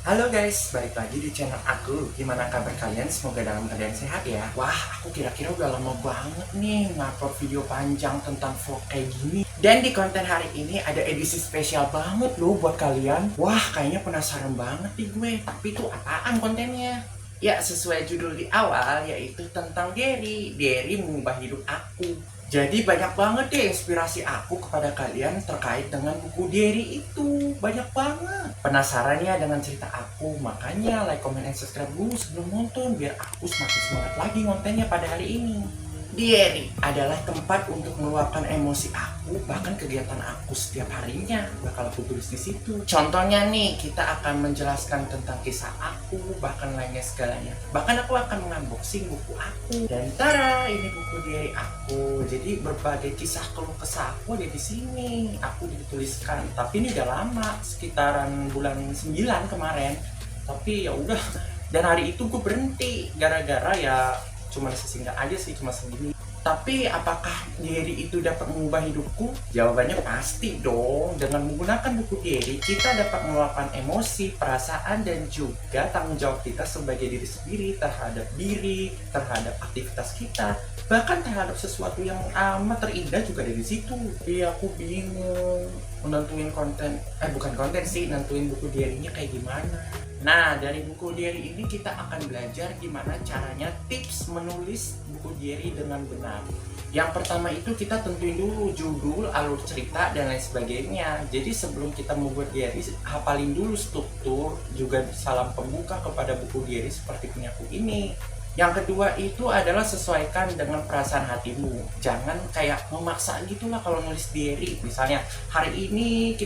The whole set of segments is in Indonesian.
Halo guys, balik lagi di channel aku. Gimana kabar kalian? Semoga dalam keadaan sehat ya. Wah, aku kira-kira udah lama banget nih ngupload video panjang tentang vlog kayak gini. Dan di konten hari ini ada edisi spesial banget loh buat kalian. Wah, kayaknya penasaran banget nih gue. Tapi itu apaan kontennya? Ya, sesuai judul di awal, yaitu tentang Derry. Derry mengubah hidup aku. Jadi banyak banget deh inspirasi aku kepada kalian terkait dengan buku Derry itu. Banyak banget. Penasaran ya dengan cerita aku? Makanya like, comment, and subscribe dulu sebelum nonton biar aku semakin semangat lagi ngontennya pada hari ini. Diary adalah tempat untuk meluapkan emosi aku, bahkan kegiatan aku setiap harinya bakal aku tulis di situ. Contohnya nih, kita akan menjelaskan tentang kisah aku, bahkan lainnya segalanya. Bahkan aku akan mengunboxing buku aku. Dan tara, ini buku diary aku. Jadi berbagai kisah keluh kesah aku ada di sini. Aku dituliskan, tapi ini udah lama, sekitaran bulan 9 kemarin. Tapi ya udah, dan hari itu gue berhenti gara-gara ya cuma sesingkat aja sih, cuma segini. Tapi apakah diary itu dapat mengubah hidupku? Jawabannya pasti dong. Dengan menggunakan buku diary, kita dapat meluapkan emosi, perasaan, dan juga tanggung jawab kita sebagai diri sendiri terhadap diri, terhadap aktivitas kita, bahkan terhadap sesuatu yang amat terindah juga dari situ. Tapi aku bingung menentuin konten, bukan konten sih, nentuin buku diary-nya kayak gimana. Nah, dari buku diary ini kita akan belajar gimana caranya tips menulis buku diary dengan benar. Yang pertama itu kita tentuin dulu judul, alur cerita, dan lain sebagainya. Jadi sebelum kita membuat diary, hafalin dulu struktur, juga salam pembuka kepada buku diary seperti punya aku ini. Yang kedua itu adalah sesuaikan dengan perasaan hatimu. Jangan kayak memaksa gitulah kalau nulis diary. Misalnya hari ini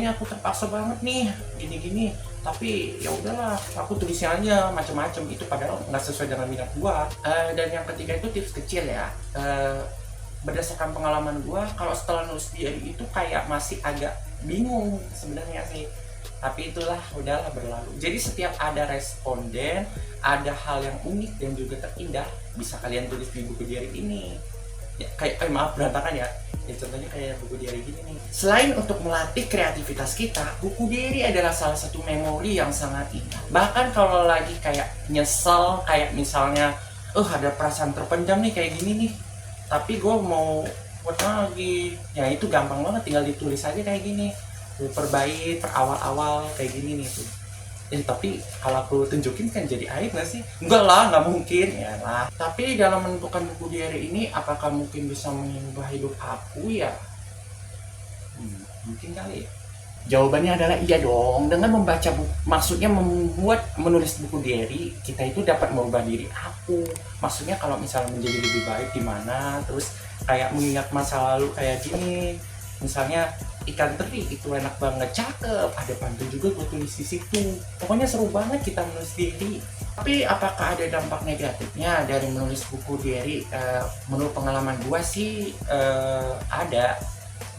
aku terpaksa banget nih gini-gini, tapi ya udahlah aku tulisnya aja macam-macam, itu padahal nggak sesuai dengan minat gua. Dan yang ketiga itu tips kecil ya. Berdasarkan pengalaman gua, kalau setelah nulis diary itu kayak masih agak bingung sebenarnya sih, tapi itulah udahlah berlalu. Jadi setiap ada responden, ada hal yang unik dan juga terindah, bisa kalian tulis di buku diary ini. Ya, maaf berantakan ya. Ya contohnya kayak buku diary gini nih. Selain untuk melatih kreativitas kita, buku diary adalah salah satu memori yang sangat indah. Bahkan kalau lagi kayak nyesel, kayak misalnya ada perasaan terpendam nih kayak gini nih, tapi gue mau buat lagi, ya itu gampang banget, tinggal ditulis aja kayak gini, per bait, per awal-awal kayak gini nih tuh. Tapi kalau aku tunjukin kan jadi aib nggak sih? Enggak lah, nggak mungkin ya lah. Tapi dalam menentukan buku diary ini, apakah mungkin bisa mengubah hidup aku ya? Mungkin kali ya. Jawabannya adalah iya dong. Dengan membaca buku, maksudnya menulis buku diary, kita itu dapat merubah diri aku. Maksudnya kalau misalnya menjadi lebih baik gimana, terus kayak mengingat masa lalu kayak gini. Misalnya ikan teri itu enak banget, cakep, ada pantun juga gue tulis di situ. Pokoknya seru banget kita menulis diary. Tapi apakah ada dampak negatifnya dari menulis buku diary? Menurut pengalaman gue sih ada,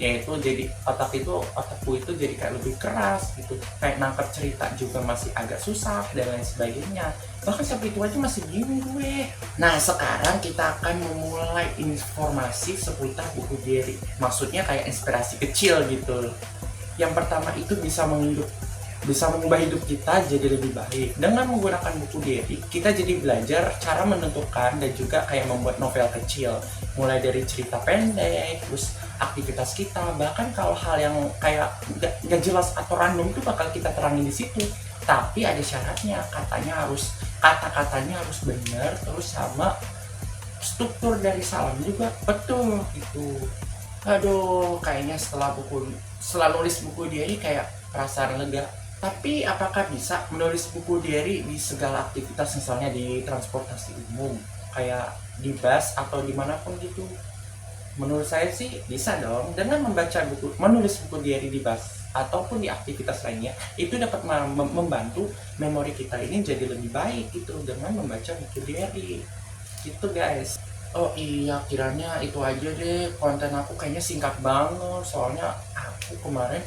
yaitu jadi otakku itu jadi kayak lebih keras gitu, kayak nangkep cerita juga masih agak susah dan lain sebagainya, bahkan sampai itu aja masih bingung gue. Nah, sekarang kita akan memulai informasi seputar buku diary, maksudnya kayak inspirasi kecil gitu. Yang pertama itu bisa mengubah hidup kita jadi lebih baik. Dengan menggunakan buku diary, kita jadi belajar cara menentukan dan juga kayak membuat novel kecil, mulai dari cerita pendek, terus aktivitas kita, bahkan kalau hal yang kayak nggak jelas atau random itu bakal kita terangin di situ. Tapi ada syaratnya, kata-katanya harus benar, terus sama struktur dari salam juga betul gitu. Aduh, kayaknya setelah nulis buku diary kayak perasaan lega. Tapi apakah bisa menulis buku diary di segala aktivitas, misalnya di transportasi umum, kayak di bus atau dimanapun gitu? Menurut saya sih bisa dong. Dengan menulis buku diary di bus ataupun di aktivitas lainnya, itu dapat membantu memori kita ini jadi lebih baik gitu dengan membaca buku diary. Gitu guys. Oh iya, kiranya itu aja deh konten aku, kayaknya singkat banget soalnya aku kemarin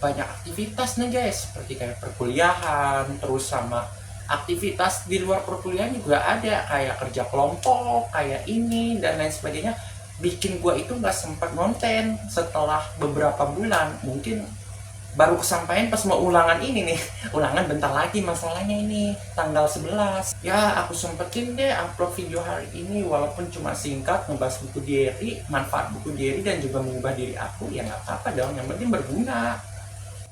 banyak aktivitas nih guys, seperti kayak perkuliahan, terus sama aktivitas di luar perkuliahan juga ada, kayak kerja kelompok, kayak ini dan lain sebagainya, bikin gua itu nggak sempat ngonten setelah beberapa bulan, mungkin baru kesampaian pas mau ulangan ini nih. Ulangan bentar lagi masalahnya ini, tanggal 11. Ya, aku sempetin deh upload video hari ini, walaupun cuma singkat ngebahas buku diary, manfaat buku diary dan juga mengubah diri aku. Ya nggak apa-apa dong, yang penting berguna.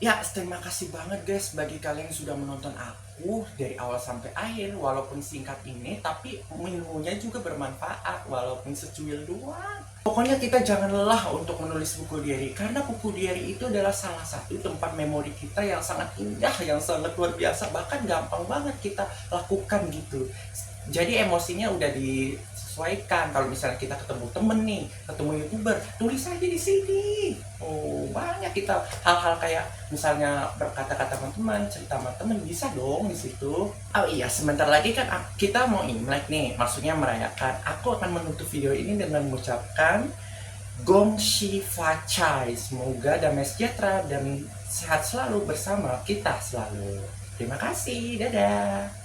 Ya, terima kasih banget guys bagi kalian yang sudah menonton aku dari awal sampai akhir. Walaupun singkat ini, tapi ilmunya juga bermanfaat, walaupun secuil doang. Pokoknya kita jangan lelah untuk menulis buku diary, karena buku diary itu adalah salah satu tempat memori kita yang sangat indah, yang sangat luar biasa, bahkan gampang banget kita lakukan gitu. Jadi emosinya udah disesuaikan. Kalau misalnya kita ketemu temen nih, ketemu youtuber, tulis aja di sini. Oh, banyak kita hal-hal kayak misalnya berkata-kata teman-teman, cerita sama teman, bisa dong di situ. Oh iya, sebentar lagi kan kita mau Imlek nih, maksudnya merayakan. Aku akan menutup video ini dengan mengucapkan Gong Xi Fa Chai. Semoga damai sejahtera dan sehat selalu bersama kita selalu. Terima kasih, dadah.